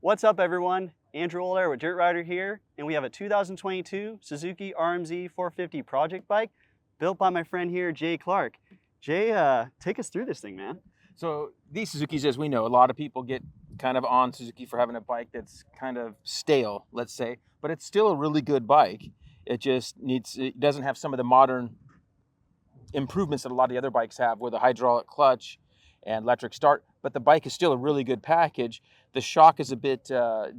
What's up, everyone? Andrew Olair with Dirt Rider here, and we have a 2022 Suzuki RM-Z450 project bike built by my friend here, Jay Clark. Jay, take us through this thing, man. So these Suzukis, as we know, a lot of people get kind of on Suzuki for having a bike that's kind of stale, let's say, but it's still a really good bike. It doesn't have some of the modern improvements that a lot of the other bikes have with a hydraulic clutch and electric start, but the bike is still a really good package. The shock is a bit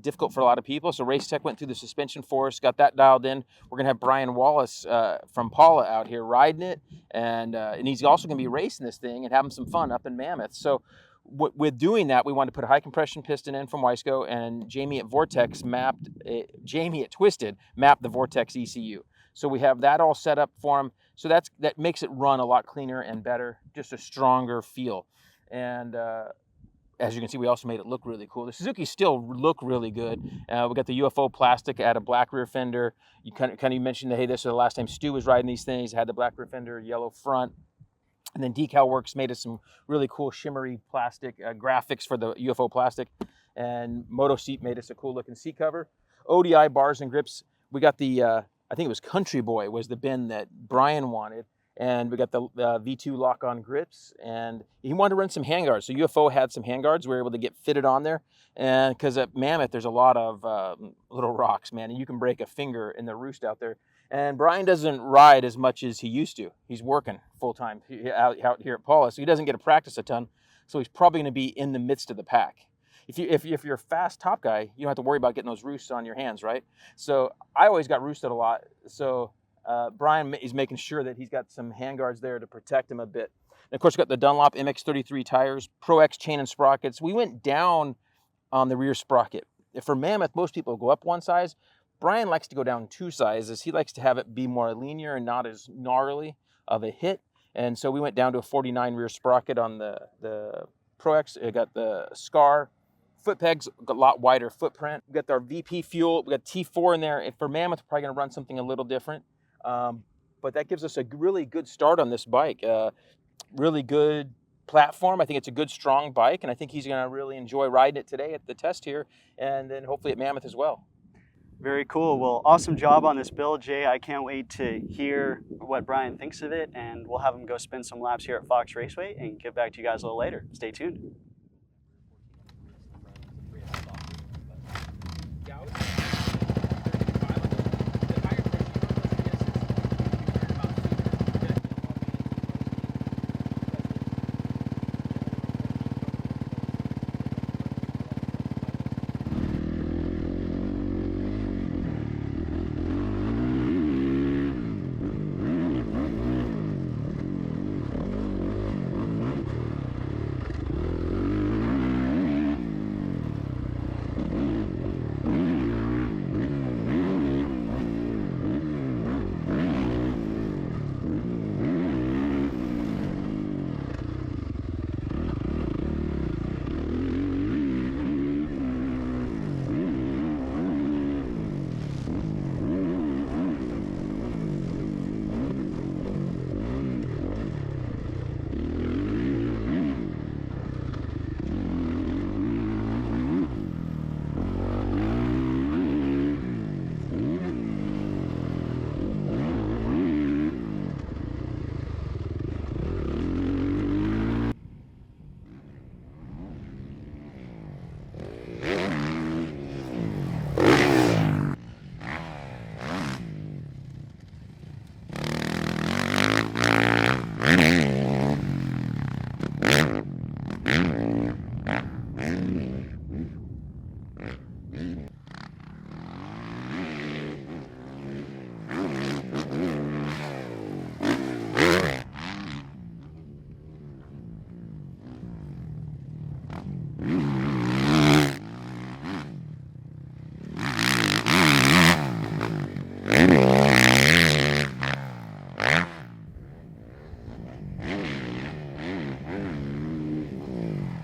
difficult for a lot of people, so Race Tech went through the suspension for us, got that dialed in. We're gonna have Brian Wallace from Paula out here riding it, and he's also gonna be racing this thing and having some fun up in Mammoth. So with doing that, we wanted to put a high compression piston in from Wiseco, and Jamie at Twisted mapped the Vortex ECU. So we have that all set up for him. So that makes it run a lot cleaner and better, just a stronger feel. And as you can see, we also made it look really cool. The Suzuki still look really good. We got the UFO plastic, add a black rear fender. You kind of mentioned that, hey, this was the last time Stu was riding these things. It had the black rear fender, yellow front. And then Decal Works made us some really cool shimmery plastic graphics for the UFO plastic. And Moto Seat made us a cool looking seat cover. ODI bars and grips. We got the, I think it was Country Boy was the bin that Brian wanted. And we got the V2 lock-on grips, and he wanted to run some handguards. So UFO had some handguards we were able to get fitted on there. And because at Mammoth, there's a lot of little rocks, man, and you can break a finger in the roost out there. And Brian doesn't ride as much as he used to. He's working full-time out here at Paula, so he doesn't get to practice a ton. So he's probably going to be in the midst of the pack. If you're a fast top guy, you don't have to worry about getting those roosts on your hands, right? So I always got roosted a lot. So Brian is making sure that he's got some handguards there to protect him a bit. And of course, we got the Dunlop MX33 tires, Pro X chain and sprockets. We went down on the rear sprocket. For Mammoth, most people go up one size. Brian likes to go down two sizes. He likes to have it be more linear and not as gnarly of a hit. And so we went down to a 49 rear sprocket on the Pro X. It got the Scar. Foot pegs, got a lot wider footprint. We got our VP fuel. We got T4 in there. And for Mammoth, we're probably going to run something a little different. But that gives us a really good start on this bike. Really good platform. I think it's a good, strong bike, and I think he's going to really enjoy riding it today at the test here, and then hopefully at Mammoth as well. Very cool. Well, awesome job on this build, Jay. I can't wait to hear what Brian thinks of it, and we'll have him go spin some laps here at Fox Raceway and get back to you guys a little later. Stay tuned.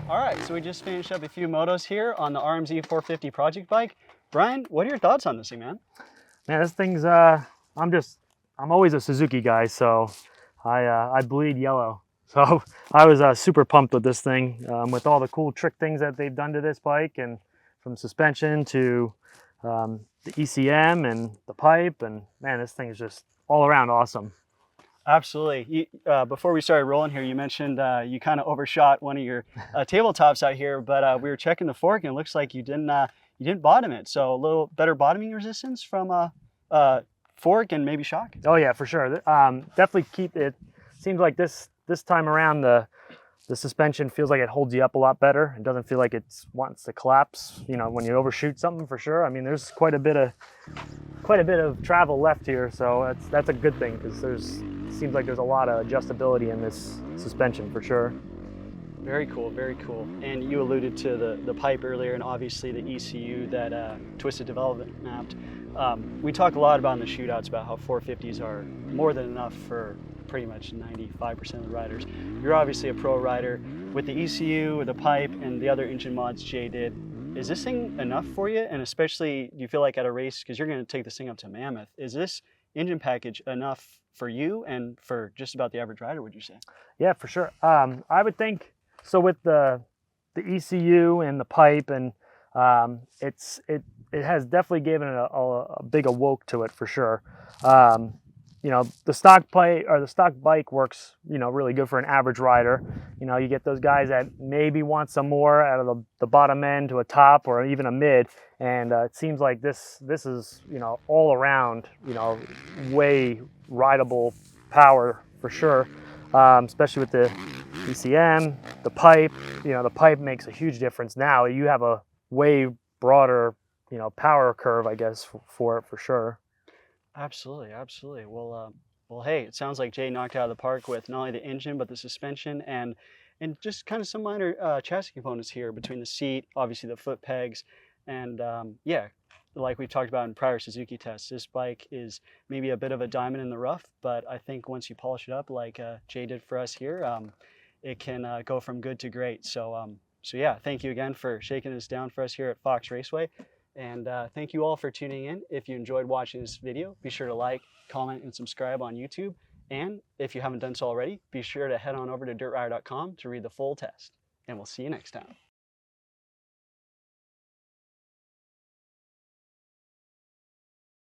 All right, so we just finished up a few motos here on the RM-Z450 project bike. Brian, what are your thoughts on this thing, man? Man, this thing's, I'm always a Suzuki guy, so I bleed yellow. So I was super pumped with this thing, with all the cool trick things that they've done to this bike, and from suspension to the ECM and the pipe, and man, this thing is just all around awesome. Absolutely. Before we started rolling here, you mentioned you kind of overshot one of your tabletops out here, but we were checking the fork and it looks like you didn't bottom it. So a little better bottoming resistance from fork and maybe shock. Oh yeah, for sure. Definitely keep it. Seems like this time around the suspension feels like it holds you up a lot better. It doesn't feel like it wants to collapse, you know, when you overshoot something, for sure. I mean, there's quite a bit of travel left here, so that's a good thing, because seems like there's a lot of adjustability in this suspension for sure. Very cool, very cool. And you alluded to the pipe earlier, and obviously the ECU that Twisted Development mapped. We talk a lot about in the shootouts about how 450s are more than enough for pretty much 95% of the riders. You're obviously a pro rider. With the ECU, the pipe, and the other engine mods Jay did, is this thing enough for you? And especially, do you feel like at a race, because you're going to take this thing up to Mammoth, is this engine package enough for you and for just about the average rider, would you say? Yeah, for sure. I would think so. With the ECU and the pipe, and it has definitely given it a big awoke to it for sure. You know, the stock pipe or the stock bike works, you know, really good for an average rider. You know, you get those guys that maybe want some more out of the bottom end to a top or even a mid, and it seems like this is, you know, all around, you know, way rideable power for sure. Especially with the ECM, the pipe. You know, the pipe makes a huge difference. Now you have a way broader, you know, power curve, I guess, for it for sure. Absolutely, absolutely. Well, hey, it sounds like Jay knocked it out of the park with not only the engine but the suspension and just kind of some minor chassis components here between the seat, obviously the foot pegs, and yeah, like we've talked about in prior Suzuki tests, this bike is maybe a bit of a diamond in the rough, but I think once you polish it up like Jay did for us here, it can go from good to great. So yeah, thank you again for shaking this down for us here at Fox Raceway. And thank you all for tuning in. If you enjoyed watching this video, be sure to like, comment, and subscribe on YouTube. And if you haven't done so already, be sure to head on over to dirtrider.com to read the full test. And we'll see you next time.